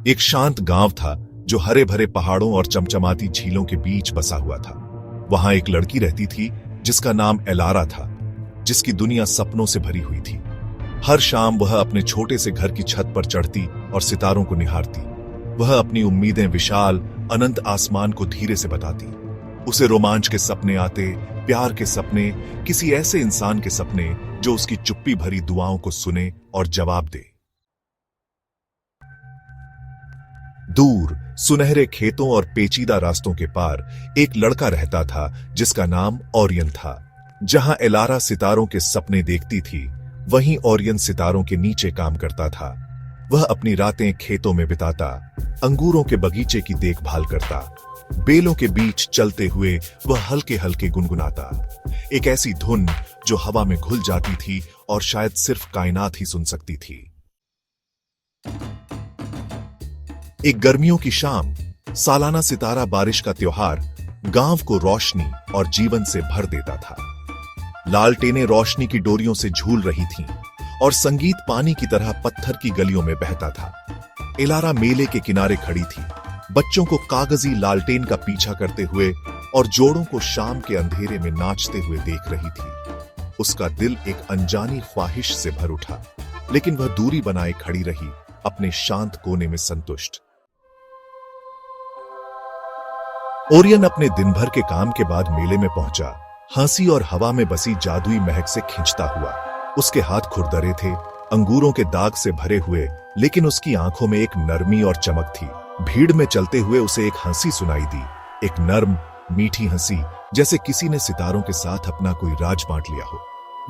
एक शांत गांव था जो हरे भरे पहाड़ों और चमचमाती झीलों के बीच बसा हुआ था। वहां एक लड़की रहती थी जिसका नाम एलारा था, जिसकी दुनिया सपनों से भरी हुई थी। हर शाम वह अपने छोटे से घर की छत पर चढ़ती और सितारों को निहारती। वह अपनी उम्मीदें विशाल अनंत आसमान को धीरे से बताती। उसे रोमांच के सपने आते, प्यार के सपने, किसी ऐसे इंसान के सपने जो उसकी चुप्पी भरी दुआओं को सुने और जवाब दे। दूर सुनहरे खेतों और पेचीदा रास्तों के पार एक लड़का रहता था जिसका नाम ओरियन था। जहां एलारा सितारों के सपने देखती थी, वहीं ओरियन सितारों के नीचे काम करता था। वह अपनी रातें खेतों में बिताता, अंगूरों के बगीचे की देखभाल करता। बेलों के बीच चलते हुए वह हल्के हल्के गुनगुनाता, एक ऐसी धुन जो हवा में घुल जाती थी और शायद सिर्फ कायनात ही सुन सकती थी। एक गर्मियों की शाम, सालाना सितारा बारिश का त्योहार गांव को रोशनी और जीवन से भर देता था। लालटेनें रोशनी की डोरियों से झूल रही थीं और संगीत पानी की तरह पत्थर की गलियों में बहता था। एलारा मेले के किनारे खड़ी थी, बच्चों को कागजी लालटेन का पीछा करते हुए और जोड़ों को शाम के अंधेरे में नाचते हुए देख रही थी। उसका दिल एक अनजानी ख्वाहिश से भर उठा, लेकिन वह दूरी बनाए खड़ी रही, अपने शांत कोने में संतुष्ट। ओरियन अपने दिन भर के काम के बाद मेले में पहुंचा, हंसी और हवा में बसी जादुई महक से खिंचता हुआ। उसके हाथ खुरदरे थे, अंगूरों के दाग से भरे हुए, लेकिन उसकी आंखों में एक नरमी और चमक थी। भीड़ में चलते हुए उसे एक हंसी सुनाई दी, एक नर्म मीठी हंसी, जैसे किसी ने सितारों के साथ अपना कोई राज बांट लिया हो।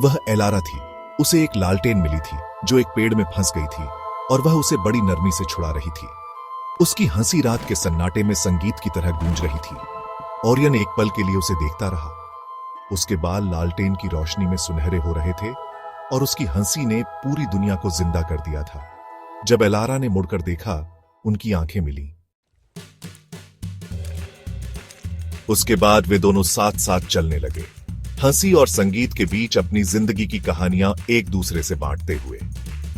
वह एलारा थी। उसे एक लालटेन मिली थी जो एक पेड़ में फंस गई थी और वह उसे बड़ी नरमी से छुड़ा रही थी। उसकी हंसी रात के सन्नाटे में संगीत की तरह गूंज रही थी। ओरियन एक पल के लिए उसे देखता रहा। उसके बाल लालटेन की रोशनी में सुनहरे हो रहे थे और उसकी हंसी ने पूरी दुनिया को जिंदा कर दिया था। जब एलारा ने मुड़कर देखा, उनकी आंखें मिली। उसके बाद वे दोनों साथ साथ चलने लगे, हंसी और संगीत के बीच अपनी जिंदगी की कहानियां एक दूसरे से बांटते हुए।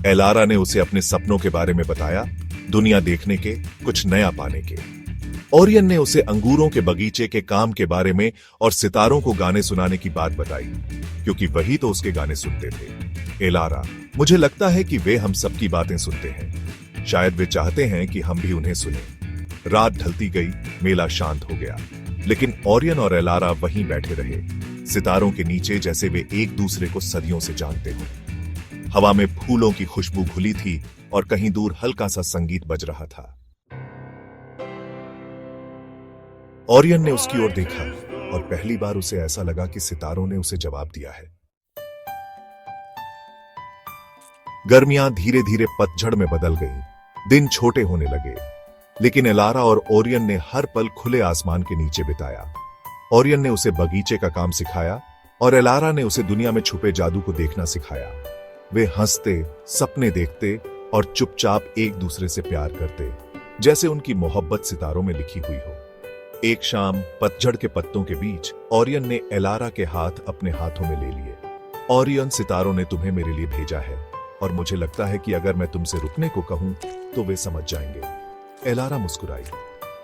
एलारा ने उसे अपने सपनों के बारे में बताया, दुनिया देखने के, कुछ नया पाने के। ओरियन ने उसे अंगूरों के बगीचे के काम के बारे में और सितारों को गाने सुनाने की बात बताई, क्योंकि वही तो उसके गाने सुनते थे। एलारा, मुझे लगता है कि वे हम सबकी बातें सुनते हैं। शायद वे चाहते हैं कि हम भी उन्हें सुने। रात ढलती गई, मेला शांत हो गया, लेकिन ओरियन और एलारा वहीं बैठे रहे, सितारों के नीचे, जैसे वे एक दूसरे को सदियों से जानते हो। हवा में फूलों की खुशबू घुली थी और कहीं दूर हल्का सा संगीत बज रहा था। ओरियन ने उसकी ओर देखा और पहली बार उसे ऐसा लगा कि सितारों ने उसे जवाब दिया है। गर्मियां धीरे धीरे पतझड़ में बदल गईं, दिन छोटे होने लगे, लेकिन एलारा और ओरियन ने हर पल खुले आसमान के नीचे बिताया। ओरियन ने उसे बगीचे का काम सिखाया और एलारा ने उसे दुनिया में छुपे जादू को देखना सिखाया। वे हंसते, सपने देखते और चुपचाप एक दूसरे से प्यार करते, जैसे उनकी मोहब्बत सितारों में लिखी हुई हो। एक शाम पतझड़ के पत्तों के बीच ओरियन ने एलारा के हाथ अपने हाथों में ले लिए। ओरियन, सितारों ने तुम्हें मेरे लिए भेजा है और मुझे लगता है कि अगर मैं तुमसे रुकने को कहूं तो वे समझ जाएंगे। एलारा मुस्कुराई,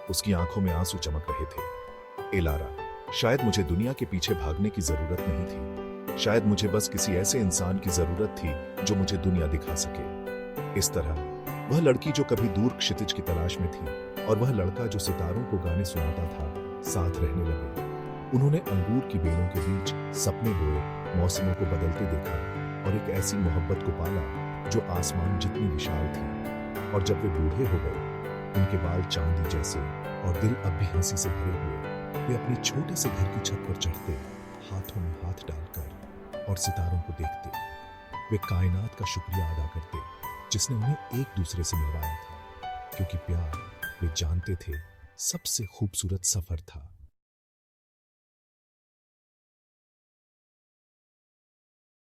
उसकी आंखों में आंसू चमक रहे थे। एलारा, शायद मुझे दुनिया के पीछे भागने की जरूरत नहीं थी। शायद मुझे बस किसी ऐसे इंसान की जरूरत थी जो मुझे दुनिया दिखा सके। इस तरह वह लड़की जो कभी दूर क्षितिज की तलाश में थी और वह लड़का जो सितारों को गाने सुनाता था, साथ रहने लगे। उन्होंने अंगूर की बेलों के बीच सपने बोए, मौसमों को बदलते देखा और एक ऐसी मोहब्बत को पाला जो आसमान जितनी विशाल थी। और जब वे बूढ़े हो गए, उनके बाल चांदी जैसे और दिल अब भी हंसी से भरे हुए, वे अपने छोटे से घर की छत पर चढ़ते, हाथों में हाथ डालकर और सितारों को देखते। वे कायनात का शुक्रिया अदा करते जिसने उन्हें एक दूसरे से मिलवाया था, क्योंकि प्यार, वे जानते थे, सबसे खूबसूरत सफर था।